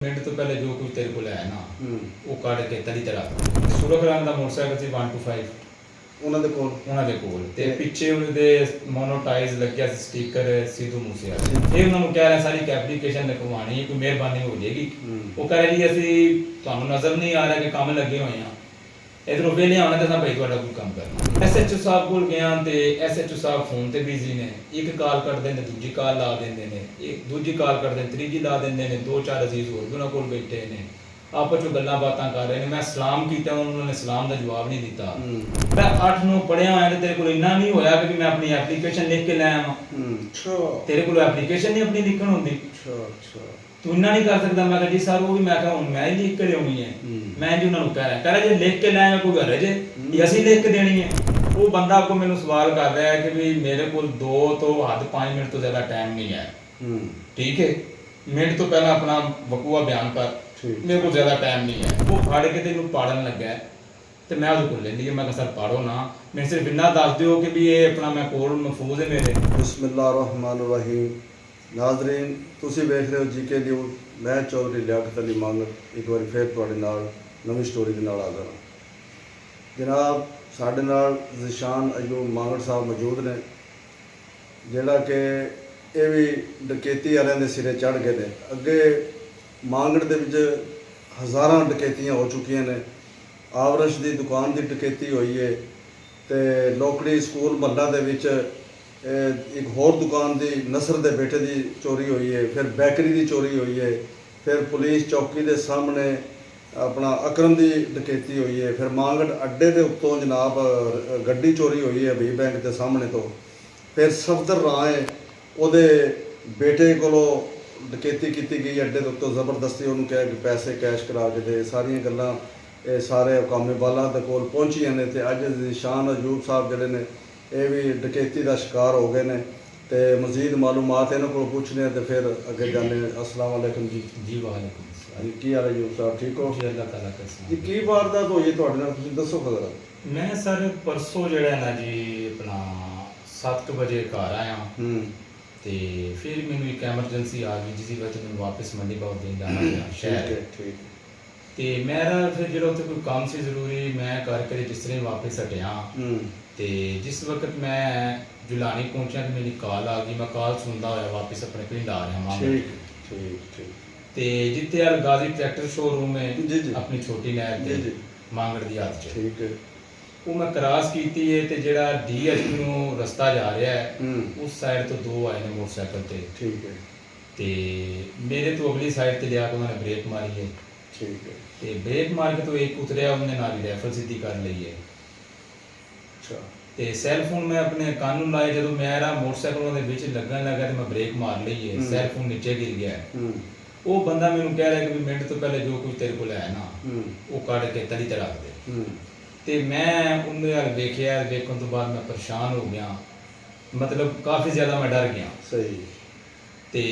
Minute तो पहले जो कुछ तेरे को है ना वो ਕੱਢ ਕੇ ਤਲੀ ਤੇ ਰੱਖ ਸੁਰਖ ਰੰਗ ਦਾ ਮੋਟਰਸਾਈਕਲ ਸੀ 125 ਉਹਨਾਂ ਦੇ ਕੋਲ ਤੇ ਪਿੱਛੇ ਉਹਨਾਂ ਦੇ ਮੋਨੋਟਾਈਜ਼ ਲੱਗਿਆ ਸੀ ਸਟicker ਸਿੱਧੂ ਮੂਸੇਵਾਲਾ ਇਹ ਉਹਨਾਂ ਨੂੰ ਕਹਿ ਰਿਹਾ ਸਾਰੀ ਐਪਲੀਕੇਸ਼ਨ ਲਿਖਵਾਣੀ ਕੋਈ ਮਿਹਰਬਾਨੀ ਹੋ ਜਾਏਗੀ ਉਹ ਕਹ ਰਿਹਾ ਜੀ ਅਸੀਂ ਤੁਹਾਨੂੰ ਨਜ਼ਰ ਨਹੀਂ ਆ ਰਿਹਾ ਕਿ ਕੰਮ ਲੱਗੇ ਹੋਏ ਆ ਇਧਰੋਂ ਵੇਲੇ ਆਉਣਾ ਤਾਂ ਭਾਈ ਤੁਹਾਡਾ ਕੋਈ ਕੰਮ ਕਰਨਾ ਐਸਐਚਓ ਸਾਹਿਬ ਕੋਲ ਗਿਆ ਤੇ ਐਸਐਚਓ ਸਾਹਿਬ ਫੋਨ ਤੇ ਬਿਜ਼ੀ ਨੇ ਇੱਕ ਕਾਲ ਕੱਢਦੇ ਨੇ ਦੂਜੀ ਕਾਲ ਲਾ ਦਿੰਦੇ ਨੇ ਇੱਕ ਦੂਜੀ ਕਾਲ ਕਰਦੇ ਨੇ ਤੀਜੀ ਲਾ ਦਿੰਦੇ ਨੇ ਦੋ ਚਾਰ ਅਜ਼ੀਜ਼ ਹੋਰ ਵੀ ਉਹਨਾਂ ਕੋਲ ਬੈਠੇ ਨੇ ਆਪਸ ਵਿੱਚ ਗੱਲਾਂ ਬਾਤਾਂ ਕਰ ਰਹੇ ਨੇ ਮੈਂ ਸਲਾਮ ਕੀਤਾ ਉਹਨਾਂ ਨੇ ਸਲਾਮ ਦਾ ਜਵਾਬ ਨਹੀਂ ਦਿੱਤਾ ਮੈਂ 8-9 ਪੜਿਆ ਹੋਇਆ ਤੇ ਤੇਰੇ ਕੋਲ ਇੰਨਾ ਨਹੀਂ ਹੋਇਆ ਕਿ ਮੈਂ ਆਪਣੀ ਐਪਲੀਕੇਸ਼ਨ ਲਿਖ ਕੇ ਲੈ ਆਵਾਂ ਅੱਛਾ ਤੇਰੇ ਕੋਲ ਐਪਲੀਕੇਸ਼ਨ ਨਹੀਂ ਆਪਣੀ ਲਿਖਣ ਹੁੰਦੀ ਅੱਛਾ ਤੂੰ ਇੰਨਾ ਨਹੀਂ ਕਰ ਸਕਦਾ ਮੈਂ ਕਿਹਾ ਜੀ ਸਰ ਉਹ ਵੀ ਮੈਂ ਕਿਹਾ ਹੁਣ ਮੈਂ ਹੀ ਲਿਖ ਕੇ ਲਿਆਉਣੀ ਹੈ ਮੈਂ ਜੀ ਉਹਨਾਂ ਨੂੰ ਕਹਿ ਰਿਹਾ ਜੇ ਲਿਖ ਕੇ ਲੈ ਆਇਆ ਕੋਈ ਗੱਲ ਹੈ ਜੇ ਅਸੀਂ ਲਿਖ ਕੇ ਦੇਣੀ ਹੈ ਉਹ ਬੰਦਾ ਕੋ ਮੈਨੂੰ ਸਵਾਲ ਕਰ ਰਿਹਾ ਹੈ ਕਿ ਵੀ ਮੇਰੇ ਕੋਲ 2 ਤੋਂ ਹੱਦ 5 ਮਿੰਟ ਤੋਂ ਜ਼ਿਆਦਾ ਟਾਈਮ ਨਹੀਂ ਹੈ ਠੀਕ ਹੈ ਮਿੰਟ ਤੋਂ ਪਹਿਲਾਂ ਆਪਣਾ ਵਕੂਆ ਬਿਆਨ ਕਰ ਮੇਰੇ ਕੋਲ ਜ਼ਿਆਦਾ ਟਾਈਮ ਨਹੀਂ ਹੈ ਉਹ ਫੜ ਕੇ ਤੈਨੂੰ ਪਾੜਨ ਲੱਗਾ ਤੇ ਮੈਂ ਉਹਦੇ ਕੋਲ ਲੈਂਦੀ ਮੈਂ ਕਿਹਾ ਸਰ ਪਾੜੋ ਨਾ ਮੈਨੂੰ ਸਿਰਫ ਇੰਨਾ ਦੱਸ ਦਿਓ ਕਿ ਵੀ ਇਹ ਆਪਣਾ ਮੈਂ ਕੋਲ ਮਹਿਫੂਜ਼ ਹੈ ਮੇਰੇ ਬਿਸਮਿਲ੍ਲਾਹਿਰਰਹਿਮਾਨਿਰਰਹੀਮ ਨਾਜ਼ਰੀਨ ਤੁਸੀਂ ਵੇਖ ਰਹੇ ਹੋ ਜੀਕੇ ਨਿਊਜ਼ ਮੈਂ ਚੌਧਰੀ ਲਿਆਕਤ ਅਲੀ ਮੰਗਤ ਇੱਕ ਵਾਰੀ ਫਿਰ ਤੁਹਾਡੇ ਨਾਲ ਨਵੀਂ ਸਟੋਰੀ ਦੇ ਨਾਲ ਹਾਜ਼ਰ ਹਾਂ ਜਨਾਬ ਸਾਡੇ ਨਾਲ ਜ਼ਿਸ਼ਾਨ ਅਯੂਬ ਮੰਗਤ ਸਾਹਿਬ ਮੌਜੂਦ ਨੇ ਜਿਹੜਾ ਕਿ ਇਹ ਵੀ ਡਕੈਤੀ ਵਾਲਿਆਂ ਦੇ ਸਿਰੇ ਚੜ੍ਹ ਗਏ ਨੇ ਅੱਗੇ ਮੰਗਤ ਦੇ ਵਿੱਚ ਹਜ਼ਾਰਾਂ ਡਕੈਤੀਆਂ ਹੋ ਚੁੱਕੀਆਂ ਨੇ ਆਵਰਸ਼ ਦੀ ਦੁਕਾਨ ਦੀ ਡਕੈਤੀ ਹੋਈ ਹੈ ਤੇ ਲੋਕੜੀ ਸਕੂਲ ਮਹੱਲਾ ਦੇ ਵਿੱਚ ਇੱਕ ਹੋਰ ਦੁਕਾਨ ਦੀ ਨਸਰ ਦੇ ਬੇਟੇ ਦੀ ਚੋਰੀ ਹੋਈ ਹੈ ਫਿਰ ਬੇਕਰੀ ਦੀ ਚੋਰੀ ਹੋਈ ਹੈ ਫਿਰ ਪੁਲਿਸ ਚੌਕੀ ਦੇ ਸਾਹਮਣੇ ਆਪਣਾ ਅਕਰਮ ਦੀ ਡਕੈਤੀ ਹੋਈ ਹੈ ਫਿਰ ਮੰਗੜ ਅੱਡੇ ਦੇ ਉੱਤੋਂ ਜਨਾਬ ਗੱਡੀ ਚੋਰੀ ਹੋਈ ਹੈ ਵੀ ਬੈਂਕ ਦੇ ਸਾਹਮਣੇ ਤੋਂ ਫਿਰ ਸਫਦਰ ਰਾਏ ਉਹਦੇ ਬੇਟੇ ਕੋਲੋਂ ਡਕੈਤੀ ਕੀਤੀ ਗਈ ਅੱਡੇ ਦੇ ਉੱਤੋਂ ਜ਼ਬਰਦਸਤੀ ਉਹਨੂੰ ਕਿਹਾ ਕਿ ਪੈਸੇ ਕੈਸ਼ ਕਰਾ ਕੇ ਦੇ ਸਾਰੀਆਂ ਗੱਲਾਂ ਇਹ ਸਾਰੇ ਕਾਮੇ ਵਾਲਾਂ ਦੇ ਕੋਲ ਪਹੁੰਚੀਆਂ ਨੇ ਤੇ ਅੱਜ ਜ਼ਿਸ਼ਾਨ ਅਯੂਬ ਸਾਹਿਬ ਜਿਹੜੇ ਨੇ ਇਹ ਵੀ ਡਕੈਤੀ ਦਾ ਸ਼ਿਕਾਰ ਹੋ ਗਏ ਨੇ ਤੇ ਮਜ਼ੀਦ ਮਾਲੂਮਾਤ ਇਹਨਾਂ ਕੋਲ ਪੁੱਛਦੇ ਹਾਂ ਤੇ ਫਿਰ ਅੱਗੇ ਜਾਂਦੇ ਹਾਂ ਅਸਲਾਮ ਵਾਲੇਕੁਮ ਜੀ ਵਾਲੇਕੁਮ ਜੀ ਕੀ ਹਾਲ ਹੈ ਅਯੂਬ ਸਾਹਿਬ ਠੀਕ ਹੋ ਜੀ ਅੱਲਾਹ ਤਾਲਾ ਕਸਮ ਜੀ ਕੀ ਵਾਰਦਾਤ ਹੋਈ ਤੁਹਾਡੇ ਨਾਲ ਤੁਸੀਂ ਦੱਸੋ ਜ਼ਰਾ ਮੈਂ ਸਰ ਪਰਸੋਂ ਜਿਹੜਾ ਨਾ ਜੀ ਆਪਣਾ 7 ਵਜੇ ਘਰ ਆਇਆ ਤੇ ਫਿਰ ਮੈਨੂੰ ਇੱਕ ਐਮਰਜੈਂਸੀ ਆ ਗਈ ਜਿਸ ਦੀ ਵਜ੍ਹਾ ਤੋਂ ਮੈਨੂੰ ਵਾਪਸ ਮੰਡੀ ਬਾਉ ਦੇਣ ਜਾਣਾ ਪਿਆ ਸ਼ਹਿਰ ਠੀਕ ਤੇ ਮੇਰਾ ਫਿਰ ਜਿਹੜਾ ਉੱਥੇ ਕੋਈ ਕੰਮ ਸੀ ਜ਼ਰੂਰੀ ਮੈਂ ਕਰਕੇ ਜਿਸ ਤਰ੍ਹਾਂ ਵਾਪਸ ਹਟਿਆ ਤੇ ਜਿਸ ਵਕਤ ਮੈਂ ਜੁਲਾਨੀ ਪਹੁੰਚਿਆ ਤੇ ਮੇਰੀ ਕਾਲ ਆ ਗਈ ਮੈਂ ਕਾਲ ਸੁਣਦਾ ਹੋਇਆ ਵਾਪਸ ਆਪਣੇ ਪਿੰਡ ਆ ਰਿਹਾ ਹਾਂ ਠੀਕ ਤੇ ਜਿੱਥੇ ਯਾਰ ਗਾਜ਼ੀ ਟਰੈਕਟਰ ਸ਼ੋਰੂਮ ਹੈ ਆਪਣੀ ਛੋਟੀ ਨਹਿਰ ਤੇ ਮੰਗੜ ਦੀ ਹੱਥ 'ਚ ਠੀਕ ਹੈ ਉਹ ਮੈਂ ਕ੍ਰਾਸ ਕੀਤੀ ਹੈ ਤੇ ਜਿਹੜਾ ਡੀਐਚ ਨੂੰ ਰਸਤਾ ਜਾ ਰਿਹਾ ਹੈ ਉਸ ਸਾਈਡ ਤੋਂ ਦੋ ਆਏ ਨੇ ਮੋਟਰਸਾਈਕਲ ਤੇ ਠੀਕ ਹੈ ਤੇ ਮੇਰੇ ਤੋਂ ਅਗਲੀ ਸਾਈਡ ਤੇ ਲਿਆ ਕੇ ਉਹਨਾਂ ਨੇ ਬ੍ਰੇਕ ਮਾਰੀ ਹੈ ਠੀਕ ਹੈ ਤੇ ਬ੍ਰੇਕ ਮਾਰ ਕੇ ਤੋਂ ਇੱਕ ਉਤਰਿਆ ਉਹਨੇ ਨਾਲ ਹੀ ਰਾਈਫਲ ਸਿੱਧੀ ਕਰ ਲਈ ਹੈ ਅੱਛਾ ਤੇ ਸੈੱਲ ਫੋਨ ਮੈਂ ਆਪਣੇ ਕੰਨ ਨੂੰ ਲਾਇਆ ਜਦੋਂ ਮੇਰਾ ਮੋਟਰਸਾਈਕਲ ਉਹਦੇ ਵਿੱਚ ਲੱਗਣ ਲੱਗਾ ਤੇ ਮੈਂ ਬ੍ਰੇਕ ਮਾਰ ਲਈ ਹੈ ਸੈੱਲ ਫੋਨ ਨੀਚੇ ਗਿਰ ਗਿਆ ਉਹ ਬੰਦਾ ਮੈਨੂੰ ਕਹਿ ਰਿਹਾ ਕਿ ਵੀ ਮਿੰਟ ਤੋਂ ਪਹਿਲੇ ਜੋ ਕੁਝ ਤੇਰੇ ਕੋਲ ਹੈ ਨਾ ਉਹ ਕੱਢ ਕੇ ਤਲੀ ਤੇ ਰੱਖ ਦੇ ਤੇ ਮੈਂ ਉਹਨੂੰ ਯਾਰ ਦੇਖਿਆ ਦੇਖਣ ਤੋਂ ਬਾਅਦ ਮੈਂ ਪਰੇਸ਼ਾਨ ਹੋ ਗਿਆ ਮਤਲਬ ਕਾਫੀ ਜ਼ਿਆਦਾ ਮੈਂ ਡਰ ਗਿਆ ਸਹੀ ਤੇ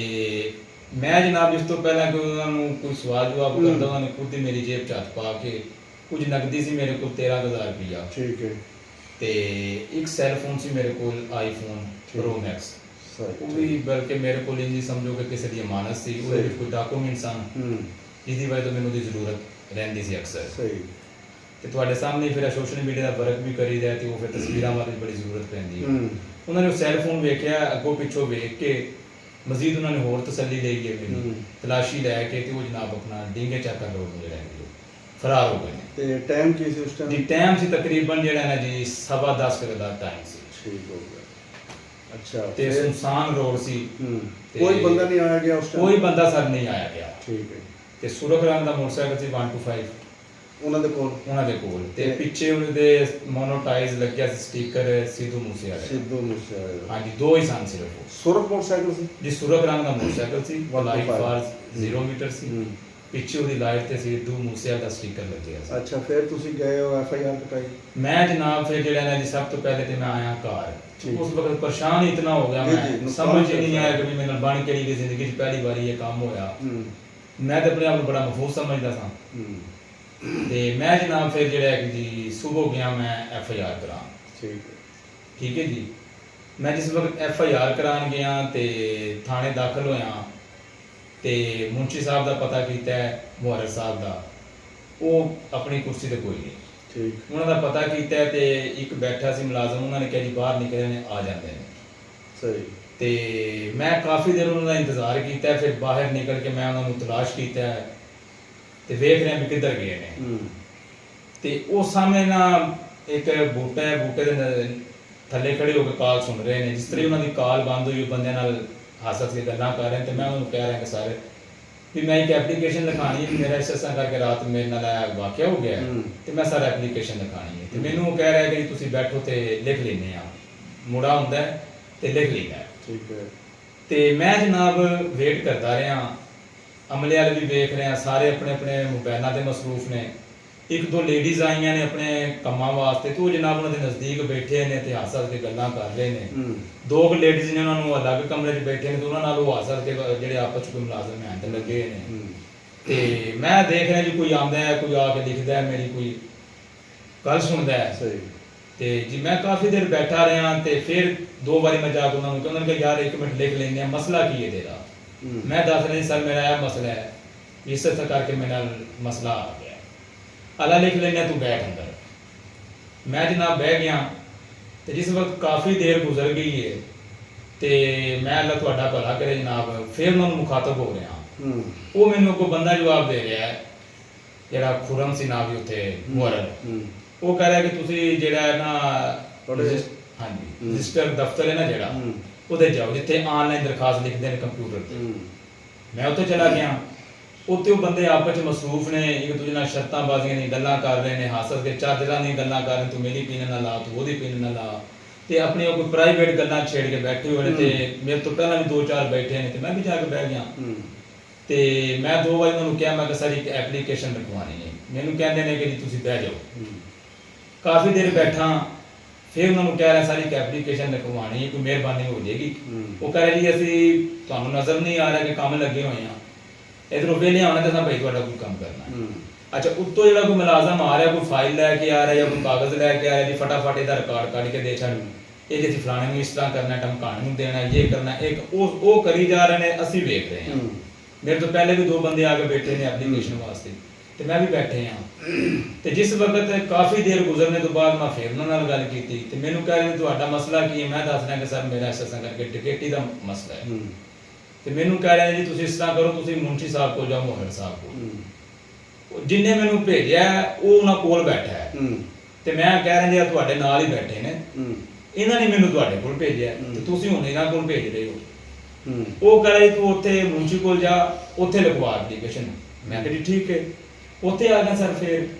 ਮੈਂ ਜਨਾਬ ਇਸ ਤੋਂ ਪਹਿਲਾਂ ਕਿ ਉਹਨਾਂ ਨੂੰ ਕੋਈ ਸਵਾਲ ਜਵਾਬ ਕਰਦਾ ਉਹਨਾਂ ਨੇ ਖੁਦ ਹੀ ਮੇਰੀ ਜੇਬ 'ਚ ਹੱਥ ਪਾ ਕੇ ਕੁਝ ਨਕਦੀ ਸੀ ਮੇਰੇ ਕੋਲ 13,000 ਰੁਪਇਆ ਠੀਕ ਹੈ ਤੇ ਇੱਕ ਸੈੱਲ ਫੋਨ ਸੀ ਮੇਰੇ ਕੋਲ ਆਈਫੋਨ ਪ੍ਰੋ ਮੈਕਸ ਉਹ ਵੀ ਬਲਕਿ ਮੇਰੇ ਕੋਲ ਇੰਜੀ ਸਮਝੋ ਕਿ ਕਿਸੇ ਦੀ ਅਮਾਨਤ ਸੀ ਉਹਦੇ ਵਿੱਚ ਕੋਈ ਡਾਕੂਮੈਂਟ ਸਨ ਜਿਹਦੀ ਵਜ੍ਹਾ ਤੋਂ ਮੈਨੂੰ ਉਹਦੀ ਜ਼ਰੂਰਤ ਰਹਿੰਦੀ ਸੀ ਅਕਸਰ ਸਹੀ ਤੇ ਤੁਹਾਡੇ ਸਾਹਮਣੇ ਫਿਰ ਸੋਸ਼ਲ ਮੀਡੀਆ ਦਾ ਵਰਕ ਵੀ ਕਰੀਦਾ ਤੇ ਉਹ ਫਿਰ ਤਸਵੀਰਾਂ ਵਾਲੀ ਬੜੀ ਜ਼ਰੂਰਤ ਪੈਂਦੀ ਹੈ ਉਹਨਾਂ ਨੇ ਉਹ ਸੈੱਲ ਫੋਨ ਵੇਖਿਆ ਅੱਗੋਂ ਪਿੱਛੋਂ ਵੇਖ ਕੇ ਮਜ਼ੀਦ ਉਹਨਾਂ ਨੇ ਹੋਰ ਤਸੱਲੀ ਲਈ ਹੈ ਮੇਰੀ ਤਲਾਸ਼ੀ ਲੈ ਕੇ ਤੇ ਉਹ ਜਨਾਬ ਆਪਣਾ ਡਿੰਗੇ ਚੱਕਰ ਰੋਡ ਨੂੰ ਜਿਹੜਾ ਫਰਾਰ ਹੋ ਗਏ ਨੇ ਤੇ ਟਾਈਮ ਕੀ ਸੀ ਉਸ ਟਾਈਮ ਜੀ ਟਾਈਮ ਸੀ ਤਕਰੀਬਨ ਜਿਹੜਾ ਨਾ ਜੀ 10:15 ਦਾ ਟਾਈਮ ਸੀ ਠੀਕ ਹੋ ਗਿਆ ਅੱਛਾ ਤੇ ਸੁਨਸਾਨ ਰੋਡ ਸੀ ਕੋਈ ਬੰਦਾ ਨਹੀਂ ਆਇਆ ਗਿਆ ਉਸ ਟਾਈਮ ਕੋਈ ਬੰਦਾ ਸਰ ਨਹੀਂ ਆਇਆ ਗਿਆ ਠੀਕ ਹੈ ਤੇ ਸੁਰਖ ਰੰਗ ਦਾ ਮੋਟਰਸਾਈਕਲ ਸੀ 125 ਉਹਨਾਂ ਦੇ ਕੋਲ ਤੇ ਪਿੱਛੇ ਉਹਨਾਂ ਦੇ ਮੋਨੋਟਾਈਜ਼ ਲੱਗਿਆ ਸੀ ਸਟicker ਸਿੱਧੂ ਮੂਸੇਵਾਲਾ ਹਾਂਜੀ ਦੋ ਹੀ ਸਨ ਸਿਰਫ ਸੁਰਖ ਮੋਟਰਸਾਈਕਲ ਸੀ ਜੀ ਸੁਰਖ ਰੰਗ ਦਾ ਮੋਟਰਸਾਈਕਲ ਸੀ ਲਾਈਟ ਫਾਰ 0 ਮੀਟਰ ਸੀ ਪਿੱਛੇ ਉਹਦੀ ਲਾਈਟ ਤੇ ਸਿੱਧੂ ਮੂਸੇਵਾਲਾ ਦਾ ਸਟicker ਲੱਗਿਆ ਸੀ ਅੱਛਾ ਫਿਰ ਤੁਸੀਂ ਗਏ ਹੋ FIR ਕਟਾਈ ਮੈਂ ਜਨਾਬ ਫਿਰ ਜਿਹੜਾ ਨਾ ਜੀ ਸਭ ਤੋਂ ਪਹਿਲੇ ਤੇ ਮੈਂ ਆਇਆ ਘਰ ਉਸ ਵਕਤ ਪਰੇਸ਼ਾਨ ਇਤਨਾ ਹੋ ਗਿਆ ਮੈਂ ਸਮਝ ਹੀ ਨਹੀਂ ਆਇਆ ਕਿ ਮੇਰੇ ਨਾਲ ਬਣ ਕਿਹੜੀ ਜ਼ਿੰਦਗੀ 'ਚ ਪਹਿਲੀ ਵਾਰੀ ਇਹ ਕੰਮ ਹੋਇਆ ਮੈਂ ਤੇ ਆਪਣੇ ਆਪ ਨੂੰ ਬੜਾ ਮਹਿਫੂਜ਼ ਸਮਝਦਾ ਸਾਂ ਤੇ ਮੈਂ ਜਨਾਬ ਫਿਰ ਜਿਹੜਾ ਕਿ ਜੀ ਸਵੇਰ ਗਿਆ ਮੈਂ FIR ਕਰਾਂ ਠੀਕ ਹੈ ਜੀ ਮੈਂ ਜਿਸ ਵਕਤ FIR ਕਰਾਉਣ ਗਿਆ ਤੇ ਥਾਣੇ ਦਾਖਲ ਹੋਇਆ ਤੇ ਮੁੰਸ਼ੀ ਸਾਹਿਬ ਦਾ ਪਤਾ ਕੀਤਾ ਹੈ, ਮੁਹੱਰਰ ਸਾਹਿਬ ਦਾ, ਉਹ ਆਪਣੀ ਕੁਰਸੀ ਤੇ ਕੋਈ ਨਹੀਂ। ਠੀਕ। ਉਹਨਾਂ ਦਾ ਪਤਾ ਕੀਤਾ ਤੇ ਇੱਕ ਬੈਠਾ ਸੀ ਮੁਲਾਜ਼ਮ, ਉਹਨਾਂ ਨੇ ਕਿਹਾ ਜੀ ਬਾਹਰ ਨਿਕਲੇ ਨੇ, ਆ ਜਾਂਦੇ ਨੇ। ਸਹੀ। ਤੇ ਮੈਂ ਕਾਫੀ ਦੇਰ ਉਹਨਾਂ ਦਾ ਇੰਤਜ਼ਾਰ ਕੀਤਾ, ਫਿਰ ਬਾਹਰ ਨਿਕਲ ਕੇ ਮੈਂ ਉਹਨਾਂ ਨੂੰ ਤਲਾਸ਼ ਕੀਤਾ ਤੇ ਵੇਖ ਰਿਹਾ ਵੀ ਕਿੱਧਰ ਗਏ ਨੇ। ਤੇ ਉਹ ਸਾਹਮਣੇ ਨਾ ਇੱਕ ਬੂਟਾ ਹੈ, ਬੂਟੇ ਦੇ ਥੱਲੇ ਖੜੇ ਹੋ ਕੇ ਕਾਲ ਸੁਣ ਰਹੇ ਨੇ। ਜਿਸ ਤਰ੍ਹਾਂ ਉਹਨਾਂ ਦੀ ਕਾਲ ਬੰਦ ਹੋਈ, ਉਹ ਬੰਦਿਆਂ ਨਾਲ ਹੱਸ ਕੇ ਗੱਲਾਂ ਕਰ ਰਹੇ ਤੇ ਮੈਂ ਉਹਨਾਂ ਨੂੰ ਕਹਿ ਰਿਹਾ ਕਿ ਸਾਰੇ ਵੀ ਮੈਂ ਇੱਕ ਐਪਲੀਕੇਸ਼ਨ ਲਿਖਾਣੀ ਹੈ, ਮੇਰਾ ਇਸ ਤਰ੍ਹਾਂ ਕਰਕੇ ਰਾਤ ਮੇਰੇ ਨਾਲ ਇਹ ਵਾਕਿਆ ਹੋ ਗਿਆ ਤੇ ਮੈਂ ਸਾਰਾ ਐਪਲੀਕੇਸ਼ਨ ਲਿਖਾਣੀ ਹੈ। ਤੇ ਮੈਨੂੰ ਉਹ ਕਹਿ ਰਿਹਾ ਕਿ ਤੁਸੀਂ ਬੈਠੋ ਤੇ ਲਿਖ ਲੈਂਦੇ ਆ, ਮੁੜਾ ਹੁੰਦਾ ਤੇ ਲਿਖ ਲੈਂਦਾ। ਠੀਕ ਹੈ। ਤੇ ਮੈਂ ਜਨਾਬ ਵੇਟ ਕਰਦਾ ਰਿਹਾ, ਅਮਲੇ ਵਾਲੇ ਵੀ ਵੇਖ ਰਹੇ ਆ, ਸਾਰੇ ਆਪਣੇ ਆਪਣੇ ਮੋਬਾਈਲਾਂ ਤੇ ਮਸਰੂਫ ਨੇ। ਇੱਕ ਦੋ ਲੇਡੀਜ਼ ਆਈਆਂ ਨੇ ਆਪਣੇ ਕੰਮਾਂ ਵਾਸਤੇ, ਤੇ ਉਹ ਜਨਾਬ ਉਹਨਾਂ ਦੇ ਨਜ਼ਦੀਕ ਬੈਠੇ ਨੇ ਤੇ ਹੱਸ ਹੱਸ ਕੇ ਗੱਲਾਂ ਕਰ ਰਹੇ ਨੇ। ਦੋ ਲੇਡੀਜ਼ ਨੇ, ਉਹਨਾਂ ਨੂੰ ਅਲੱਗ ਕਮਰੇ 'ਚ ਬੈਠੇ ਨੇ ਤੇ ਉਹਨਾਂ ਨਾਲ ਉਹ ਹੱਸ ਹੱਸ ਕੇ ਜਿਹੜੇ ਆਪਸ 'ਚ ਕੋਈ ਮੁਲਾਜ਼ਮ ਹੈ ਤੇ ਲੱਗੇ ਨੇ। ਤੇ ਮੈਂ ਦੇਖ ਰਿਹਾ ਜੀ ਕੋਈ ਆਉਂਦਾ ਹੈ, ਕੋਈ ਆ ਕੇ ਲਿਖਦਾ ਹੈ, ਮੇਰੀ ਕੋਈ ਗੱਲ ਸੁਣਦਾ ਹੈ। ਸਹੀ। ਤੇ ਜੀ ਮੈਂ ਕਾਫੀ ਦੇਰ ਬੈਠਾ ਰਿਹਾ ਤੇ ਫਿਰ ਦੋ ਵਾਰੀ ਮੈਂ ਜਾ ਕੇ ਉਹਨਾਂ ਨੂੰ ਕਿਹਾ, ਉਹਨਾਂ ਨੇ ਕਿਹਾ ਯਾਰ ਇੱਕ ਮਿੰਟ ਲਿਖ ਲੈਂਦੇ ਆ, ਮਸਲਾ ਕੀ ਹੈ ਤੇਰਾ? ਮੈਂ ਦੱਸ ਰਿਹਾ ਸਰ ਮੇਰਾ ਇਹ ਮਸਲਾ ਹੈ, ਇਸ ਤਰ੍ਹਾਂ ਕਰਕੇ ਮੇਰੇ ਨਾਲ ਮਸਲਾ ਆ ਗਿਆ। ਅੱਲਾ ਲਿਖ ਲੈਂਦੇ ਤੂੰ ਬੈਠ ਅੰਦਰ। ਮੈਂ ਜਨਾਬ ਬਹਿ ਗਿਆ ਤੇ ਜਿਸ ਵਕਤ ਕਾਫੀ ਦੇਰ ਗੁਜ਼ਰ ਗਈ ਹੈ ਤੇ ਮੈਂ ਅੱਲਾ ਤੁਹਾਡਾ ਭਲਾ ਕਰੇ ਜਨਾਬ, ਫਿਰ ਉਹਨਾਂ ਨੂੰ ਮੁਖਾਤਬ ਹੋ ਰਿਹਾ। ਉਹ ਮੈਨੂੰ ਕੋਈ ਬੰਦਾ ਜਵਾਬ ਦੇ ਰਿਹਾ ਹੈ, ਜਿਹੜਾ ਖੁਰਮ ਸੀ ਨਾ ਵੀ ਉੱਥੇ ਮੁਹੱਰਰ, ਉਹ ਕਹਿ ਰਿਹਾ ਕਿ ਤੁਸੀਂ ਜਿਹੜਾ ਨਾ ਹਾਂਜੀ ਰਜਿਸਟਰ ਦਫ਼ਤਰ ਹੈ ਨਾ ਜਿਹੜਾ, ਉਹਦੇ ਜਾਓ ਜਿੱਥੇ ਆਨਲਾਈਨ ਦਰਖਾਸਤ ਲਿਖਦੇ ਨੇ ਕੰਪਿਊਟਰ ਤੇ। ਮੈਂ ਉੱਥੇ ਚਲਾ ਗਿਆ, ਉੱਥੇ ਉਹ ਬੰਦੇ ਆਪਸ ਵਿੱਚ ਮਸਰੂਫ ਨੇ, ਇੱਕ ਦੂਜੇ ਨਾਲ ਸ਼ਰਤਾਂ ਬਾਜ਼ੀਆਂ ਦੀਆਂ ਗੱਲਾਂ ਕਰ ਰਹੇ ਨੇ, ਹਾਸਲ ਕੇ ਚਾਦਰਾਂ ਦੀਆਂ ਗੱਲਾਂ ਕਰ ਰਹੇ, ਤੂੰ ਮੇਰੀ ਪੀਣ ਨਾ ਲਾ, ਤੂੰ ਉਹਦੀ ਪੀਣ ਨਾ ਲਾ, ਤੇ ਆਪਣੀ ਕੋਈ ਪ੍ਰਾਈਵੇਟ ਗੱਲਾਂ ਛੇੜ ਕੇ ਬੈਠੇ ਹੋਏ ਨੇ। ਤੇ ਮੇਰੇ ਤੋਂ ਪਹਿਲਾਂ ਵੀ ਦੋ ਚਾਰ ਬੈਠੇ ਨੇ ਤੇ ਮੈਂ ਵੀ ਜਾ ਕੇ ਬਹਿ ਗਿਆ। ਤੇ ਮੈਂ ਦੋ ਵਾਰੀ ਉਹਨਾਂ ਨੂੰ ਕਿਹਾ, ਮੈਂ ਕਿ ਸਰ ਇੱਕ ਐਪਲੀਕੇਸ਼ਨ ਲਿਖਵਾਉਣੀ ਹੈ। ਮੈਨੂੰ ਕਹਿੰਦੇ ਨੇ ਕਿ ਜੀ ਤੁਸੀਂ ਬਹਿ ਜਾਓ। ਕਾਫੀ ਦੇਰ ਬੈਠਾ, ਫਿਰ ਉਹਨਾਂ ਨੂੰ ਕਹਿ ਰਿਹਾ ਸਰ ਇੱਕ ਐਪਲੀਕੇਸ਼ਨ ਲਿਖਵਾਉਣੀ ਹੈ, ਕੋਈ ਮਿਹਰਬਾਨੀ ਹੋ ਜਾਏਗੀ। ਉਹ ਕਹਿ ਰਹੇ ਜੀ ਅਸੀਂ ਤੁਹਾਨੂੰ ਨਜ਼ਰ ਨਹੀਂ ਆ ਰਿਹਾ ਕਿ ਕੰਮ ਲੱਗੇ ਹੋਏ ਆ, ਇਧਰੋਂ ਵੇਲੇ ਆਉਣਾ ਤਾਂ ਭਾਈ ਤੁਹਾਡਾ ਕੋਈ ਕੰਮ ਕਰਨਾ। ਅੱਛਾ, ਉੱਤੋਂ ਜਿਹੜਾ ਕੋਈ ਮੁਲਾਜ਼ਮ ਆ ਰਿਹਾ, ਕੋਈ ਫਾਈਲ ਲੈ ਕੇ ਆ ਰਿਹਾ ਜਾਂ ਕੋਈ ਕਾਗਜ਼ ਲੈ ਕੇ ਆ ਰਿਹਾ, ਜੀ ਫਟਾਫਟ ਇਹਦਾ ਰਿਕਾਰਡ ਕੱਢ ਕੇ ਦੇ ਛੱਡ, ਇਹ ਜੇ ਫਲਾਣੇ ਨੂੰ ਇਸ ਤਰ੍ਹਾਂ ਕਰਨਾ, ਧਮਕਾਣੇ ਨੂੰ ਦੇਣਾ, ਇਹ ਕਰਨਾ, ਇੱਕ ਉਹ ਕਰੀ ਜਾ ਰਹੇ ਨੇ, ਅਸੀਂ ਵੇਖ ਰਹੇ ਹਾਂ। ਮੇਰੇ ਤੋਂ ਪਹਿਲੇ ਵੀ ਦੋ ਬੰਦੇ ਆ ਕੇ ਬੈਠੇ ਨੇ ਐਪਲੀਕੇਸ਼ਨ ਵਾਸਤੇ ਤੇ ਮੈਂ ਵੀ ਬੈਠੇ ਹਾਂ। ਤੇ ਜਿਸ ਵਕਤ ਕਾਫੀ ਦੇਰ ਗੁਜ਼ਰਨੇ ਤੋਂ ਬਾਅਦ ਮੈਂ ਫਿਰ ਉਹਨਾਂ ਨਾਲ ਗੱਲ ਕੀਤੀ ਤੇ ਮੈਨੂੰ ਕਹਿ ਰਹੇ ਤੁਹਾਡਾ ਮਸਲਾ ਕੀ ਹੈ? ਮੈਂ ਦੱਸ ਰਿਹਾ ਕਿ ਸਰ ਮੇਰਾ ਇਸ ਤਰ੍ਹਾਂ ਕਰਕੇ ਡਕੈਤੀ ਦਾ ਮਸਲਾ ਹੈ। ਤੇ ਮੈਨੂੰ ਕਹਿ ਰਹੇ ਜੀ ਤੁਸੀਂ ਇਸ ਤਰ੍ਹਾਂ ਕਰੋ, ਤੁਸੀਂ ਮੁੰਸ਼ੀ ਸਾਹਿਬ ਕੋਲ ਜਾਓ, ਮੁਹੱਰਰ ਸਾਹਿਬ ਕੋਲ। ਜਿੰਨੇ ਮੈਨੂੰ ਭੇਜਿਆ ਉਹ ਉਹਨਾਂ ਕੋਲ ਬੈਠਾ ਹੈ ਤੇ ਮੈਂ ਕਹਿ ਰਿਹਾ ਜੀ ਤੁਹਾਡੇ ਨਾਲ ਹੀ ਬੈਠੇ ਨੇ, ਇਹਨਾਂ ਨੇ ਮੈਨੂੰ ਤੁਹਾਡੇ ਕੋਲ ਭੇਜਿਆ ਤੇ ਤੁਸੀਂ ਹੁਣ ਇਹਨਾਂ ਕੋਲ ਭੇਜ ਰਹੇ ਹੋ। ਉਹ ਕਹ ਰਿਹਾ ਤੂੰ ਉੱਥੇ ਮੁੰਸ਼ੀ ਕੋਲ ਜਾ, ਉੱਥੇ ਲਿਖਵਾ ਐਪਲੀਕੇਸ਼ਨ। ਮੈਂ ਕਿਹਾ ਜੀ ਠੀਕ ਹੈ। ਉੱਥੇ ਆ ਗਿਆ ਸਰ,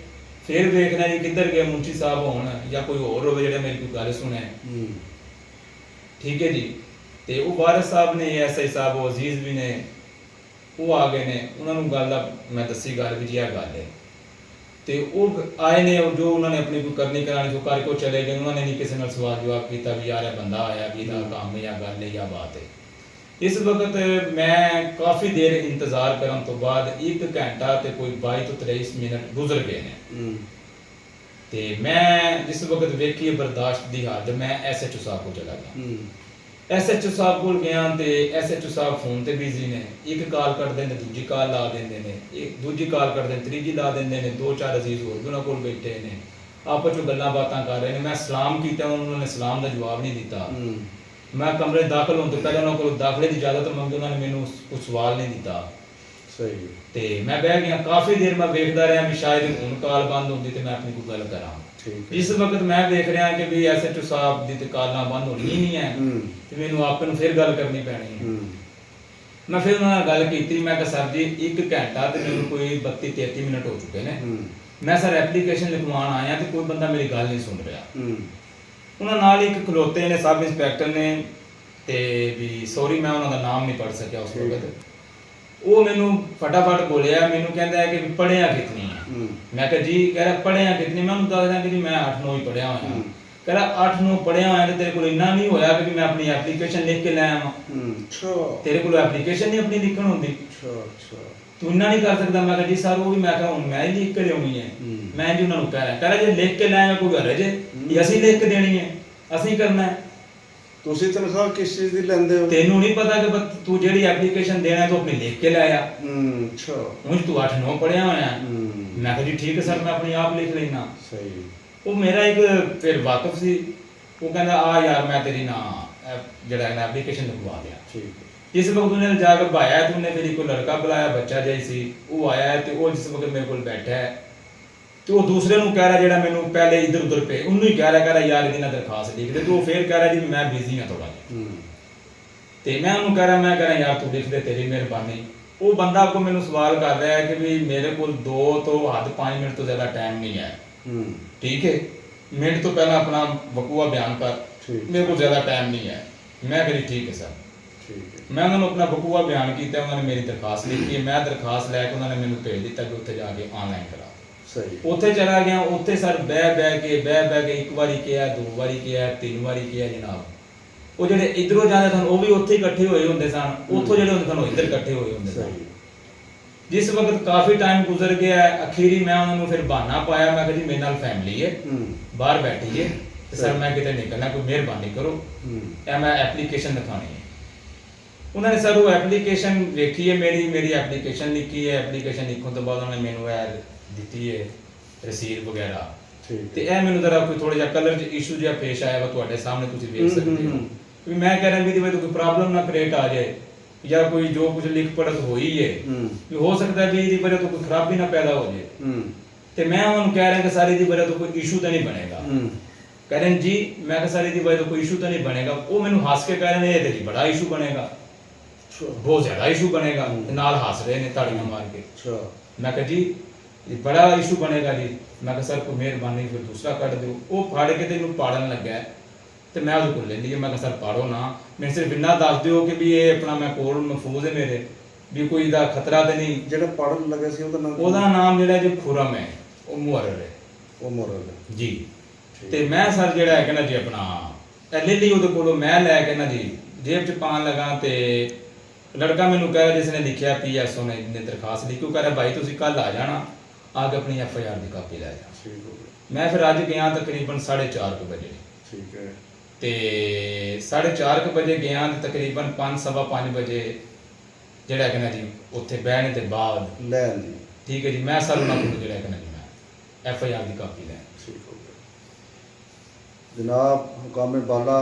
ਫਿਰ ਵੇਖਣਾ ਜੀ ਕਿੱਧਰ ਗਏ ਮੁੰਸ਼ੀ ਸਾਹਿਬ ਹੋਣ ਜਾਂ ਕੋਈ ਹੋਰ ਹੋਵੇ ਜਿਹੜਾ ਮੇਰੀ ਕੋਈ ਗੱਲ ਸੁਣੇ। ਠੀਕ ਹੈ ਜੀ। ਤੇ ਉਹ ਵਾਰਿਸ ਸਾਹਿਬ ਨੇ, ਐਸਆਈ ਸਾਹਿਬ, ਉਹ ਅਜ਼ੀਜ਼ ਵੀ ਨੇ, ਉਹ ਆ ਗਏ ਨੇ। ਉਹਨਾਂ ਨੂੰ ਗੱਲ ਦਾ ਮੈਂ ਦੱਸੀ ਗੱਲ ਵੀ ਜੀ ਇਹ ਗੱਲ ਹੈ। ਤੇ ਉਹ ਆਏ ਨੇ, ਜੋ ਉਹਨਾਂ ਨੇ ਆਪਣੀ ਕੋਈ ਕਰਨੀ ਕਰਾਣੀ ਜੋ ਕਰਕੇ ਚਲੇ ਗਏ। ਉਹਨਾਂ ਨੇ ਨਹੀਂ ਕਿਸੇ ਨਾਲ ਸਵਾਲ ਜਵਾਬ ਕੀਤਾ ਵੀ ਯਾਰ ਇਹ ਬੰਦਾ ਆਇਆ ਵੀ ਇਹਦਾ ਕੰਮ ਹੈ ਜਾਂ ਗੱਲ ਹੈ ਜਾਂ ਬਾਤ ਹੈ। ਇਸ ਵਕਤ ਮੈਂ ਕਾਫੀ ਦੇਰ ਇੰਤਜ਼ਾਰ ਕਰਨ ਤੋਂ ਬਾਅਦ 1 ਘੰਟਾ ਤੇ ਕੋਈ 22 ਤੋਂ 23 ਮਿੰਟ ਗੁਜ਼ਰ ਗਏ ਨੇ। ਤੇ ਮੈਂ ਜਿਸ ਵਕਤ ਵੇਖੀ ਬਰਦਾਸ਼ਤ ਦੀ ਹੱਦ, ਮੈਂ ਐਸਐਚਓ ਸਾਹਿਬ ਕੋਲ ਚਲਾ ਗਿਆ। ਐਸਐਚਓ ਸਾਹਿਬ ਕੋਲ ਗਿਆ ਤੇ ਐਸਐਚਓ ਸਾਹਿਬ ਫੋਨ ਤੇ ਬਿਜ਼ੀ ਨੇ। ਇੱਕ ਕਾਲ ਕੱਟਦੇ ਨੇ, ਦੂਜੀ ਕਾਲ ਲਾ ਦਿੰਦੇ ਨੇ, ਇੱਕ ਦੂਜੀ ਕਾਲ ਕੱਟਦੇ ਨੇ, ਤੀਜੀ ਲਾ ਦਿੰਦੇ ਨੇ। ਦੋ ਚਾਰ ਅਜ਼ੀਜ਼ ਹੋਰ ਵੀ ਉਹਨਾਂ ਕੋਲ ਬੈਠੇ ਨੇ, ਆਪਸ ਵਿੱਚ ਗੱਲਾਂ ਬਾਤਾਂ ਕਰ ਰਹੇ ਨੇ। ਮੈਂ ਸਲਾਮ ਕੀਤਾ, ਉਹਨਾਂ ਨੇ ਸਲਾਮ ਦਾ ਜਵਾਬ ਨਹੀਂ ਦਿੱਤਾ। ਮੈਂ ਕਮਰੇ ਦਾਖਲ ਹੋਣ ਤੋਂ ਪਹਿਲਾਂ ਉਹਨਾਂ ਕੋਲ ਦਾਖਲੇ ਦੀ ਇਜਾਜ਼ਤ ਮੰਗੀ, ਉਹਨਾਂ ਨੇ ਮੈਨੂੰ ਕੋਈ ਸਵਾਲ ਨਹੀਂ ਦਿੱਤਾ। ਸਹੀ। ਤੇ ਮੈਂ ਬਹਿ ਗਿਆ, ਕਾਫੀ ਦੇਰ ਮੈਂ ਵੇਖਦਾ ਰਿਹਾ ਵੀ ਸ਼ਾਇਦ ਹੁਣ ਕਾਲ ਬੰਦ ਹੁੰਦੀ ਤੇ ਮੈਂ ਆਪਣੀ ਕੋਈ ਗੱਲ ਕਰਾਂ। ਇਸ ਵਕਤ ਮੈਂ ਵੇਖ ਰਿਹਾ ਕਿ ਵੀ ਐਸਐਚਓ ਸਾਹਿਬ ਦੀ ਤੇ ਕਾਲਾਂ ਬੰਦ ਹੋਣੀ ਨਹੀਂ ਹੈ ਤੇ ਮੈਨੂੰ ਆਪ ਨੂੰ ਫਿਰ ਗੱਲ ਕਰਨੀ ਪੈਣੀ ਹੈ। ਮੈਂ ਫਿਰ ਉਹਨਾਂ ਨਾਲ ਗੱਲ ਕੀਤੀ। ਮੈਂ ਕਿਹਾ ਸਰ ਜੀ 1 ਘੰਟਾ ਤੇ ਮੈਨੂੰ ਕੋਈ 32-33 ਮਿੰਟ ਹੋ ਚੁੱਕੇ ਨੇ, ਮੈਂ ਸਰ ਐਪਲੀਕੇਸ਼ਨ ਲਿਖਵਾਉਣ ਆਇਆ ਤੇ ਕੋਈ ਬੰਦਾ ਮੇਰੀ ਗੱਲ ਨਹੀਂ ਸੁਣ ਰਿਹਾ। ਉਹਨਾਂ ਨਾਲ ਇੱਕ ਖਲੋਤੇ ਨੇ, ਸਬ ਇੰਸਪੈਕਟਰ ਨੇ, ਤੇ ਵੀ ਸੌਰੀ ਮੈਂ ਉਹਨਾਂ ਦਾ ਨਾਮ ਨਹੀਂ ਪੜ੍ਹ ਸਕਿਆ ਉਸ ਵਕਤ। ਉਹ ਮੈਨੂੰ ਫਟਾਫਟ ਬੋਲਿਆ, ਮੈਨੂੰ ਕਹਿੰਦਾ ਹੈ ਕਿ ਪੜ੍ਹਿਆ ਕਿਤਨੀ ਹੈ? ਮੈਂ ਕਿਹਾ ਜੀ, ਕਹਿ ਰਿਹਾ ਪੜ੍ਹਿਆ ਕਿਤਨੀ? ਮੈਂ ਉਹਨੂੰ ਦੱਸਦਾ ਕਿ ਜੀ ਮੈਂ 8-9 ਹੀ ਪੜ੍ਹਿਆ ਹੋਇਆ। ਕਹਿ ਰਿਹਾ 8-9 ਪੜ੍ਹਿਆ ਹੋਇਆ ਤੇ ਤੇਰੇ ਕੋਲ ਇੰਨਾ ਨਹੀਂ ਹੋਇਆ ਕਿ ਮੈਂ ਆਪਣੀ ਐਪਲੀਕੇਸ਼ਨ ਲਿਖ ਕੇ ਲੈ ਆਵਾਂ? ਤੇਰੇ ਕੋਲ ਐਪਲੀਕੇਸ਼ਨ ਨਹੀਂ ਆਪਣੀ ਲਿਖਣ ਹੁੰਦੀ? ਤੂੰ ਇੰਨਾ ਨਹੀਂ ਕਰ ਸਕਦਾ? ਮੈਂ ਕਿਹਾ ਜੀ ਸਰ ਉਹ ਵੀ ਮੈਂ ਕਿਹਾ ਹੁਣ ਮੈਂ ਹੀ ਲਿਖ ਕੇ ਲਿਆਉਣੀ ਹੈ। ਮੈਂ ਜੀ ਉਹਨਾਂ ਨੂੰ ਕਹਿ ਰਿਹਾ ਜੇ ਲਿਖ ਕੇ ਲੈ ਆਇਆ ਕੋਈ ਹਰਜ ਹੈ, ਅਸੀਂ ਲਿਖ ਕੇ ਦੇਣੀ ਹੈ, ਅਸੀਂ ਕਰਨਾ ਹੈ। ਤੁਸੀਂ ਤਨਖਾਹ ਕਿਸ ਚੀਜ਼ ਦੀ ਲੈਂਦੇ ਹੋ? ਤੈਨੂੰ ਨਹੀਂ ਪਤਾ ਕਿ ਤੂੰ ਜਿਹੜੀ ਐਪਲੀਕੇਸ਼ਨ ਦੇਣਾ ਤੂੰ ਆਪਣੀ ਲਿਖ ਕੇ ਲੈ ਆ। ਅੱਛਾ। ਉਂਝ ਤੂੰ 8-9 ਪੜਿਆ ਹੋਇਆ। ਮੈਂ ਕਿਹਾ ਜੀ ਠੀਕ ਹੈ ਸਰ, ਮੈਂ ਆਪਣੀ ਆਪ ਲਿਖ ਲੈਣਾ। ਸਹੀ। ਉਹ ਮੇਰਾ ਇੱਕ ਫਿਰ ਵਾਕਫ ਸੀ, ਉਹ ਕਹਿੰਦਾ ਆ ਯਾਰ ਮੈਂ ਤੇਰੀ ਨਾ ਜਿਹੜਾ ਹੈ ਐਪਲੀਕੇਸ਼ਨ ਲਿਖਵਾ ਦਿਆਂ। ਠੀਕ। ਜਿਸ ਵਕਤ ਉਹਨੇ ਜਾ ਕੇ ਭਾਇਆ ਤੇ ਉਹਨੇ ਮੇਰੀ ਕੋਈ ਲੜਕਾ ਬੁਲਾਇਆ, ਬੱਚਾ ਜਿਹਾ ਸੀ, ਉਹ ਆਇਆ ਤੇ ਉਹ ਜਿਸ ਵਕਤ ਮੇਰੇ ਕੋਲ ਬੈਠਾ ਹੈ ਤੇ ਉਹ ਦੂਸਰੇ ਨੂੰ ਕਹਿ ਰਿਹਾ ਜਿਹੜਾ ਮੈਨੂੰ ਪਹਿਲੇ ਇੱਧਰ ਉੱਧਰ ਪਏ, ਉਹਨੂੰ ਹੀ ਕਹਿ ਰਿਹਾ ਯਾਰ ਇਹਦੀ ਨਾ ਦਰਖਾਸਤ ਲਿਖ ਦੇ। ਤੇ ਉਹ ਫੇਰ ਕਹਿ ਰਿਹਾ ਜੀ ਮੈਂ ਬਿਜ਼ੀ ਹਾਂ ਥੋੜਾ ਜਿਹਾ। ਤੇ ਮੈਂ ਉਹਨੂੰ ਕਹਿ ਰਿਹਾ ਯਾਰ ਤੂੰ ਲਿਖ ਦੇ, ਤੇਰੀ ਮਿਹਰਬਾਨੀ। ਉਹ ਬੰਦਾ ਅੱਗੋਂ ਮੈਨੂੰ ਸਵਾਲ ਕਰ ਰਿਹਾ ਹੈ ਕਿ ਵੀ ਮੇਰੇ ਕੋਲ 2 ਤੋਂ ਹੱਦ 5 ਮਿੰਟ ਤੋਂ ਜ਼ਿਆਦਾ ਟਾਈਮ ਨਹੀਂ ਹੈ। ਠੀਕ ਹੈ, ਮਿੰਟ ਤੋਂ ਪਹਿਲਾਂ ਆਪਣਾ ਵਕੂਆ ਬਿਆਨ ਕਰ, ਮੇਰੇ ਕੋਲ ਜ਼ਿਆਦਾ ਟਾਈਮ ਨਹੀਂ ਹੈ। ਮੈਂ ਕਿਹਾ ਠੀਕ ਹੈ ਸਰ। ਮੈਂ ਉਹਨਾਂ ਨੂੰ ਆਪਣਾ ਵਕੂਆ ਬਿਆਨ ਕੀਤਾ, ਉਹਨਾਂ ਨੇ ਮੇਰੀ ਦਰਖਾਸਤ ਲਿਖੀ ਹੈ। ਮੈਂ ਦਰਖਾਸਤ ਲੈ ਕੇ ਉਹਨਾਂ ਨੇ ਮੈਨੂੰ ਭੇਜ ਦਿੱਤਾ ਕਿ ਉੱਥੇ ਜਾ ਕੇ ਆਨਲਾਈਨ ਕਰਾ। ਸਹੀ। ਉੱਥੇ ਚਲਾ ਗਿਆ, ਉੱਥੇ ਸਰ ਬਹਿ ਕੇ ਇੱਕ ਵਾਰੀ ਕਿਹਾ, 2 ਵਾਰੀ ਕਿਹਾ, 3 ਵਾਰੀ ਕਿਹਾ ਜਨਾਬ। ਉਹ ਜਿਹੜੇ ਇੱਧਰੋਂ ਜਾਂਦੇ ਸਨ ਉਹ ਵੀ ਉੱਥੇ ਇਕੱਠੇ ਹੋਏ ਹੁੰਦੇ ਸਨ, ਉੱਥੋਂ ਜਿਹੜੇ ਹੁੰਦੇ ਸਨ ਉਹ ਇੱਧਰ ਇਕੱਠੇ ਹੋਏ ਹੁੰਦੇ ਸਨ। ਜਿਸ ਵਕਤ ਕਾਫੀ ਟਾਈਮ ਗੁਜ਼ਰ ਗਿਆ, ਅਖੀਰੀ ਮੈਂ ਉਹਨਾਂ ਨੂੰ ਫਿਰ ਬਹਾਨਾ ਪਾਇਆ, ਮੈਂ ਕਿਹਾ ਜੀ ਮੇਰੇ ਨਾਲ ਫੈਮਿਲੀ ਹੈ, ਬਾਹਰ ਬੈਠੀ ਹੈ ਤੇ ਸਰ ਮੈਂ ਕਿਤੇ ਨਿਕਲਣਾ, ਕੋਈ ਮਿਹਰਬਾਨੀ ਕਰੋ, ਇਹ ਮੈਂ ਐਪਲੀਕੇਸ਼ਨ ਦਿਖਾਣੀ ਹੈ। ਉਹਨਾਂ ਨੇ ਸਰ ਉਹ ਐਪਲੀਕੇਸ਼ਨ ਵੇਖੀ ਹੈ, ਮੇਰੀ ਐਪਲੀਕੇਸ਼ਨ ਲਿਖੀ ਹੈ। ਐਪਲੀਕੇਸ਼ਨ ਲਿਖਣ ਤੋਂ ਬਾਅਦ ਉਹਨਾਂ ਨੇ ਮੈਨੂੰ ਇਹ ਦਿੱਤੀ ਹੈ ਰਸੀਦ ਵਗੈਰਾ। ਤੇ ਇਹ ਮੈਨੂੰ ਜ਼ਰਾ ਕੋਈ ਥੋੜਾ ਜਿਹਾ ਕਲਰ ਚ ਇਸ਼ੂ ਜਿਹਾ ਪੇਸ਼ ਆਇਆ ਵਾ, ਤੁਹਾਡੇ ਸਾਹਮਣੇ ਤੁਸੀਂ ਵੇਖ ਸਕਦੇ ਹੋ। ਵੀ ਮੈਂ ਕਹਿ ਰਿਹਾ ਵੀ ਇਹਦੀ ਵਜ੍ਹਾ ਤੋਂ ਕੋਈ ਪ੍ਰੋਬਲਮ ਨਾ ਕ੍ਰੀਏਟ ਆ ਜਾਏ, ਜਾਂ ਕੋਈ ਜੋ ਕੁਝ ਲਿਖ ਪੜਤ ਹੋਈ ਹੈ ਵੀ ਹੋ ਸਕਦਾ ਵੀ ਇਹਦੀ ਵਜ੍ਹਾ ਤੋਂ ਕੋਈ ਖਰਾਬੀ ਨਾ ਪੈਦਾ ਹੋ ਜਾਏ। ਤੇ ਮੈਂ ਉਹਨਾਂ ਨੂੰ ਕਹਿ ਰਿਹਾ ਕਿ ਸਾਰੀ ਦੀ ਵਜ੍ਹਾ ਤੋਂ ਕੋਈ ਇਸ਼ੂ ਤਾਂ ਨਹੀਂ ਬਣੇਗਾ। ਕਹਿ ਰਹੇ ਜੀ, ਮੈਂ ਕਿਹਾ ਸਾਰੀ ਦੀ ਵਜ੍ਹਾ ਤੋਂ ਕੋਈ ਇਸ਼ੂ ਤਾਂ ਨਹੀਂ ਬਣੇਗਾ। ਉਹ ਮੈਨੂੰ ਹੱਸ ਕੇ ਕਹਿ ਰਹੇ ਨੇ ਇਹ ਤੇ ਜੀ ਬੜਾ ਇਸ਼ੂ ਬਣੇਗਾ, ਬਹੁਤ ਜ਼ਿਆਦਾ ਇਸ਼ੂ ਬਣੇਗਾ, ਤੇ ਨਾਲ ਹੱਸ ਰਹੇ ਨੇ ਤਾੜੀਆਂ ਮਾਰ ਕੇ। ਮੈਂ ਕਿਹਾ ਜੀ ਇਹ ਬੜਾ ਇਸ਼ੂ ਬਣੇਗਾ ਜੀ। ਮੈਂ ਕਿਹਾ ਸਰ ਕੋਈ ਮਿਹਰਬਾਨੀ ਫਿਰ ਦੂਸਰਾ ਕੱਢ ਦਿਓ। ਉਹ ਫੜ ਕੇ ਤੇ ਇਹਨੂੰ ਪਾੜਨ ਲੱਗਾ ਤੇ ਮੈਂ ਉਹਦੇ ਕੋਲ ਲੈ ਲਈ। ਮੈਂ ਕਿਹਾ ਸਰ ਪਾੜੋ ਨਾ, ਮੈਨੂੰ ਸਿਰਫ ਇੰਨਾ ਦੱਸ ਦਿਓ ਕਿ ਵੀ ਇਹ ਆਪਣਾ ਮੈਂ ਕੋਲ ਮਹਿਫੂਜ਼ ਹੈ ਮੇਰੇ, ਵੀ ਕੋਈ ਦਾ ਖਤਰਾ ਤੇ ਨਹੀਂ। ਜਿਹੜਾ ਪੜਨ ਲੱਗਾ ਸੀ ਉਹਦਾ ਨਾਮ ਜਿਹੜਾ ਜੀ ਖੁਰਮ ਹੈ, ਉਹ ਮੁਹਰਰ ਹੈ। ਉਹ ਮੁਹਰਰ ਜੀ। ਤੇ ਮੈਂ ਸਰ ਜਿਹੜਾ ਹੈ ਕਹਿੰਦਾ ਜੀ ਆਪਣਾ ਲੈ ਲਈ ਉਹਦੇ ਕੋਲੋਂ। ਮੈਂ ਲੈ ਕੇ ਨਾ ਜੀ ਜੇਬ 'ਚ ਪਾਣ ਲਗਾ ਤੇ ਲੜਕਾ ਮੈਨੂੰ ਕਹਿ ਰਿਹਾ ਜਿਸ ਨੇ ਲਿਖਿਆ PSO ਨੇ ਦਰਖਾਸਤ ਲਿਖੀ, ਉਹ ਕਹਿ ਰਿਹਾ ਭਾਈ ਤੁਸੀਂ ਕੱਲ ਆ ਜਾਣਾ, ਆ ਕੇ ਆਪਣੀ FIR ਦੀ ਕਾਪੀ ਲੈ ਜਾ। ਮੈਂ ਫਿਰ ਅੱਜ ਗਿਆ ਤਕਰੀਬਨ 4:30 ਵਜੇ। ਠੀਕ ਹੈ। ਤੇ 4:30 ਵਜੇ ਗਿਆ ਤੇ ਤਕਰੀਬਨ 5-5:15 ਵਜੇ ਜਿਹੜਾ ਕਹਿੰਦਾ ਜੀ ਉੱਥੇ ਬਹਿਣੇ ਦੇ ਬਾਅਦ ਲੈ ਲਈ। ਠੀਕ ਹੈ ਜੀ, ਮੈਂ ਸਰ ਉਹਨਾਂ ਕੋਲ ਜਿਹੜਾ ਕਹਿੰਦਾ ਜੀ ਮੈਂ FIR ਦੀ ਕਾਪੀ ਲੈ। ਠੀਕ ਹੋ ਗਿਆ ਜਨਾਬ ਹੁਕਾਮੇ ਬਾਲਾ,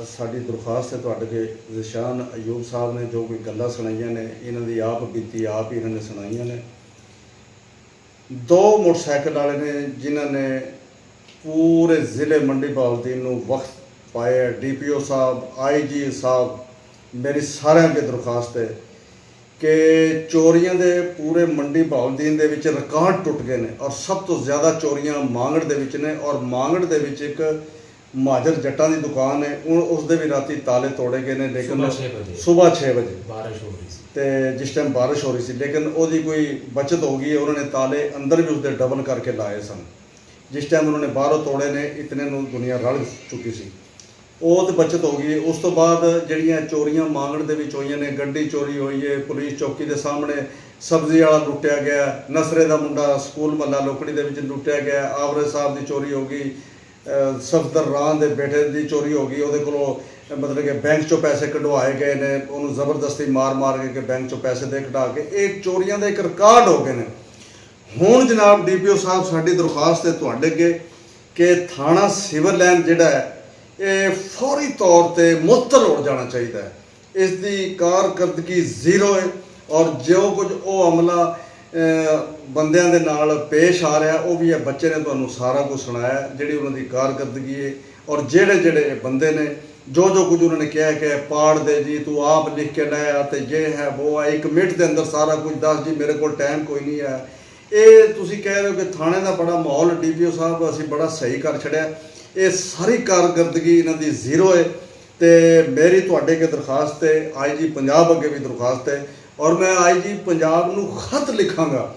ਸਾਡੀ ਦਰਖਾਸਤ ਹੈ ਤੁਹਾਡੇ ਕੇ ਜ਼ਿਸ਼ਾਨ ਅਯੂਬ ਸਾਹਿਬ ਨੇ ਜੋ ਕੋਈ ਗੱਲਾਂ ਸੁਣਾਈਆਂ ਨੇ, ਇਹਨਾਂ ਦੀ ਆਪ ਬੀਤੀ ਆਪ ਹੀ ਇਹਨਾਂ ਨੇ ਸੁਣਾਈਆਂ ਨੇ। 2 ਮੋਟਰਸਾਈਕਲ ਵਾਲੇ ਨੇ ਜਿਨ੍ਹਾਂ ਨੇ ਪੂਰੇ ਜ਼ਿਲ੍ਹੇ ਮੰਡੀ ਬਹਾਉਲਦੀਨ ਨੂੰ ਵਕਤ ਪਾਇਆ। DPO ਸਾਹਿਬ, IG ਸਾਹਿਬ, ਮੇਰੀ ਸਾਰਿਆਂ ਅੱਗੇ ਦਰਖਾਸਤ ਹੈ ਕਿ ਚੋਰੀਆਂ ਦੇ ਪੂਰੇ ਮੰਡੀ ਬਹਾਉਲਦੀਨ ਦੇ ਵਿੱਚ ਰਿਕਾਰਡ ਟੁੱਟ ਗਏ ਨੇ, ਔਰ ਸਭ ਤੋਂ ਜ਼ਿਆਦਾ ਚੋਰੀਆਂ ਮਾਂਗੜ ਦੇ ਵਿੱਚ ਨੇ। ਔਰ ਮਾਂਗੜ ਦੇ ਵਿੱਚ ਇੱਕ ਮਹਾਜਰ ਜੱਟਾਂ ਦੀ ਦੁਕਾਨ ਹੈ, ਉਸ ਦੇ ਵੀ ਰਾਤੀ ਤਾਲੇ ਤੋੜੇ ਗਏ ਨੇ, ਲੇਕਿਨ ਸਵੇਰ 6 ਵਜੇ ਬਾਰਿਸ਼ ਹੋ ਰਹੀ ਸੀ ਤੇ ਜਿਸ ਟਾਈਮ ਬਾਰਿਸ਼ ਹੋ ਰਹੀ ਸੀ, ਲੇਕਿਨ ਉਹਦੀ ਕੋਈ ਬਚਤ ਹੋ ਗਈ। ਉਹਨਾਂ ਨੇ ਤਾਲੇ ਅੰਦਰ ਵੀ ਉਸਦੇ ਡਬਲ ਕਰਕੇ ਲਾਏ ਸਨ। ਜਿਸ ਟਾਈਮ ਉਹਨਾਂ ਨੇ ਬਾਹਰੋਂ ਤੋੜੇ ਨੇ, ਇਤਨੇ ਨੂੰ ਦੁਨੀਆ ਰਲ ਚੁੱਕੀ ਸੀ, ਉਹ ਤੇ ਬਚਤ ਹੋ ਗਈ। ਉਸ ਤੋਂ ਬਾਅਦ ਜਿਹੜੀਆਂ ਚੋਰੀਆਂ ਮਾਂਗੜ ਦੇ ਵਿੱਚ ਹੋਈਆਂ ਨੇ, ਗੱਡੀ ਚੋਰੀ ਹੋਈ ਹੈ, ਪੁਲਿਸ ਚੌਕੀ ਦੇ ਸਾਹਮਣੇ ਸਬਜ਼ੀ ਵਾਲਾ ਲੁੱਟਿਆ ਗਿਆ, ਨਸਰੇ ਦਾ ਮੁੰਡਾ ਸਕੂਲ ਮੱਲਾ ਲੋਕੜੀ ਦੇ ਵਿੱਚ ਲੁੱਟਿਆ ਗਿਆ, ਆਵਰੇ ਸਾਹਿਬ ਦੀ ਚੋਰੀ ਹੋ ਗਈ, ਸਫਦਰ ਰਾਨ ਦੇ ਬੇਟੇ ਦੀ ਚੋਰੀ ਹੋ ਗਈ, ਉਹਦੇ ਕੋਲੋਂ ਮਤਲਬ ਕਿ ਬੈਂਕ 'ਚੋਂ ਪੈਸੇ ਕਢਵਾਏ ਗਏ ਨੇ, ਉਹਨੂੰ ਜ਼ਬਰਦਸਤੀ ਮਾਰ ਕੇ ਬੈਂਕ 'ਚੋਂ ਪੈਸੇ ਦੇ ਕਢਾ ਕੇ। ਇਹ ਚੋਰੀਆਂ ਦਾ ਇੱਕ ਰਿਕਾਰਡ ਹੋ ਗਏ ਨੇ। ਹੁਣ ਜਨਾਬ DPO ਸਾਹਿਬ, ਸਾਡੀ ਦਰਖਾਸਤ ਹੈ ਤੁਹਾਡੇ ਅੱਗੇ ਕਿ ਥਾਣਾ ਸਿਵਲ ਲਾਈਨ ਜਿਹੜਾ ਹੈ ਇਹ ਫੌਰੀ ਤੌਰ ਤੇ ਮੁਅੱਤਲ ਹੋ ਜਾਣਾ ਚਾਹੀਦਾ ਹੈ। ਇਸ ਦੀ ਕਾਰਕਰਦਗੀ ਜ਼ੀਰੋ ਹੈ, ਔਰ ਜੋ ਕੁਝ ਉਹ ਅਮਲਾ ਬੰਦਿਆਂ ਦੇ ਨਾਲ ਪੇਸ਼ ਆ ਰਿਹਾ ਉਹ ਵੀ ਇਹ ਬੱਚੇ ਨੇ ਤੁਹਾਨੂੰ ਸਾਰਾ ਕੁਝ ਸੁਣਾਇਆ, ਜਿਹੜੀ ਉਹਨਾਂ ਦੀ ਕਾਰਕਰਦਗੀ ਹੈ। ਔਰ ਜਿਹੜੇ ਬੰਦੇ ਨੇ ਜੋ ਕੁਝ ਉਹਨਾਂ ਨੇ ਕਿਹਾ ਕਿ ਪਾੜ ਦੇ ਜੀ, ਤੂੰ ਆਪ ਲਿਖ ਕੇ ਲੈ ਆ ਤੇ ਜੇ ਹੈ ਉਹ ਹੈ, 1 ਮਿੰਟ ਦੇ ਅੰਦਰ ਸਾਰਾ ਕੁਝ ਦੱਸ ਜੀ, ਮੇਰੇ ਕੋਲ ਟਾਈਮ ਕੋਈ ਨਹੀਂ ਹੈ। ਇਹ ਤੁਸੀਂ ਕਹਿ ਰਹੇ ਹੋ ਕਿ ਥਾਣੇ ਦਾ ਬੜਾ ਮਾਹੌਲ DPO ਸਾਹਿਬ ਅਸੀਂ ਬੜਾ ਸਹੀ ਕਰ ਛੱਡਿਆ। ਇਹ ਸਾਰੀ ਕਾਰਕਰਦਗੀ ਇਹਨਾਂ ਦੀ ਜ਼ੀਰੋ ਹੈ। ਤੇ ਮੇਰੀ ਤੁਹਾਡੇ ਅੱਗੇ ਦਰਖਾਸਤ ਹੈ, IG ਪੰਜਾਬ ਅੱਗੇ ਵੀ ਦਰਖਾਸਤ ਹੈ, ਔਰ ਮੈਂ IG ਪੰਜਾਬ ਨੂੰ ਖਤ ਲਿਖਾਂਗਾ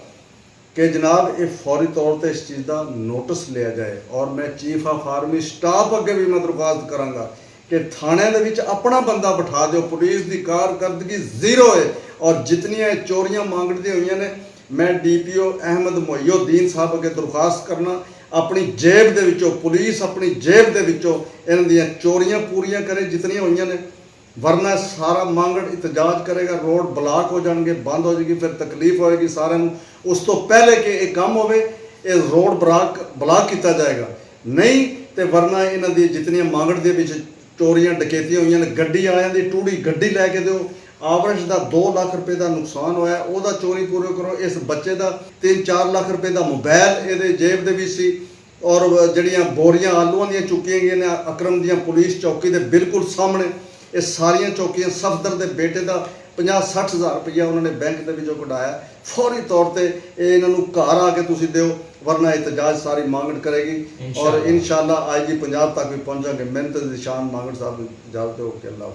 ਕਿ ਜਨਾਬ ਇਹ ਫੌਰੀ ਤੌਰ ਤੇ ਇਸ ਚੀਜ਼ ਦਾ ਨੋਟਿਸ ਲਿਆ ਜਾਏ। ਔਰ ਮੈਂ ਚੀਫ ਆਫ ਆਰਮੀ ਸਟਾਫ ਅੱਗੇ ਵੀ ਮੈਂ ਦਰਖਾਸਤ ਕਰਾਂਗਾ ਕਿ ਥਾਣਿਆਂ ਦੇ ਵਿੱਚ ਆਪਣਾ ਬੰਦਾ ਬਿਠਾ ਦਿਓ। ਪੁਲਿਸ ਦੀ ਕਾਰਕਰਦਗੀ ਜ਼ੀਰੋ ਹੈ, ਔਰ ਜਿਤਨੀਆਂ ਚੋਰੀਆਂ ਮਾਂਗੜਦੀਆਂ ਹੋਈਆਂ ਨੇ, ਮੈਂ DPO ਅਹਿਮਦ ਮੁਹੀਉਦੀਨ ਸਾਹਿਬ ਅੱਗੇ ਦਰਖਾਸਤ ਕਰਨਾ ਆਪਣੀ ਜੇਬ ਦੇ ਵਿੱਚੋਂ, ਪੁਲਿਸ ਆਪਣੀ ਜੇਬ ਦੇ ਵਿੱਚੋਂ ਇਹਨਾਂ ਦੀਆਂ ਚੋਰੀਆਂ ਪੂਰੀਆਂ ਕਰੇ ਜਿਤਨੀਆਂ ਹੋਈਆਂ ਨੇ, ਵਰਨਾ ਸਾਰਾ ਮੰਗੜ ਇਤਜਾਜ ਕਰੇਗਾ, ਰੋਡ ਬਲਾਕ ਹੋ ਜਾਣਗੇ, ਬੰਦ ਹੋ ਜਾਏਗੀ, ਫਿਰ ਤਕਲੀਫ ਹੋਏਗੀ ਸਾਰਿਆਂ ਨੂੰ। ਉਸ ਤੋਂ ਪਹਿਲੇ ਕਿ ਇਹ ਕੰਮ ਹੋਵੇ ਇਹ ਰੋਡ ਬਲਾਕ ਕੀਤਾ ਜਾਏਗਾ, ਨਹੀਂ ਤੇ ਵਰਨਾ ਇਹਨਾਂ ਦੀ ਜਿਤਨੀਆਂ ਮੰਗੜ ਦੇ ਵਿੱਚ ਚੋਰੀਆਂ ਡਕੈਤੀਆਂ ਹੋਈਆਂ ਨੇ, ਗੱਡੀ ਵਾਲਿਆਂ ਦੀ ਟੂੜੀ ਗੱਡੀ ਲੈ ਕੇ ਦਿਓ। ਆਵਰੇਜ ਦਾ 2 ਲੱਖ ਰੁਪਏ ਦਾ ਨੁਕਸਾਨ ਹੋਇਆ, ਉਹਦਾ ਚੋਰੀ ਪੂਰੇ ਕਰੋ। ਇਸ ਬੱਚੇ ਦਾ 3-4 ਲੱਖ ਰੁਪਏ ਦਾ ਮੋਬਾਈਲ ਇਹਦੇ ਜੇਬ ਦੇ ਵਿੱਚ ਸੀ, ਔਰ ਜਿਹੜੀਆਂ ਬੋਰੀਆਂ ਆਲੂਆਂ ਦੀਆਂ ਚੁੱਕੀਆਂ ਗਈਆਂ ਨੇ ਅਕਰਮ ਦੀਆਂ ਪੁਲਿਸ ਚੌਕੀ ਦੇ ਬਿਲਕੁਲ ਸਾਹਮਣੇ, ਇਹ ਸਾਰੀਆਂ ਚੌਕੀਆਂ ਸਫਦਰ ਦੇ ਬੇਟੇ ਦਾ 50-60 ਹਜ਼ਾਰ ਰੁਪਈਆ ਉਹਨਾਂ ਨੇ ਬੈਂਕ ਦੇ ਵਿੱਚੋਂ ਕਢਾਇਆ। ਫੌਰੀ ਤੌਰ ਤੇ ਇਹ ਇਹਨਾਂ ਨੂੰ ਘਰ ਆ ਕੇ ਤੁਸੀਂ ਦਿਓ, ਵਰਨਾ ਇਤਜਾਜ ਸਾਰੀ ਮੰਗੜ ਕਰੇਗੀ। ਔਰ ਇਨਸ਼ਾਅੱਲਾ ਆਈਜੀ ਪੰਜਾਬ ਤੱਕ ਵੀ ਪਹੁੰਚਾਂਗੇ। ਮਿਹਨਤ ਨਿਸ਼ਾਨ ਮੰਗੜ ਸਾਹਿਬ ਨੂੰ ਇਜਾਜ਼ਤ ਦਿਓ ਕਿ ਅੱਲਾਹ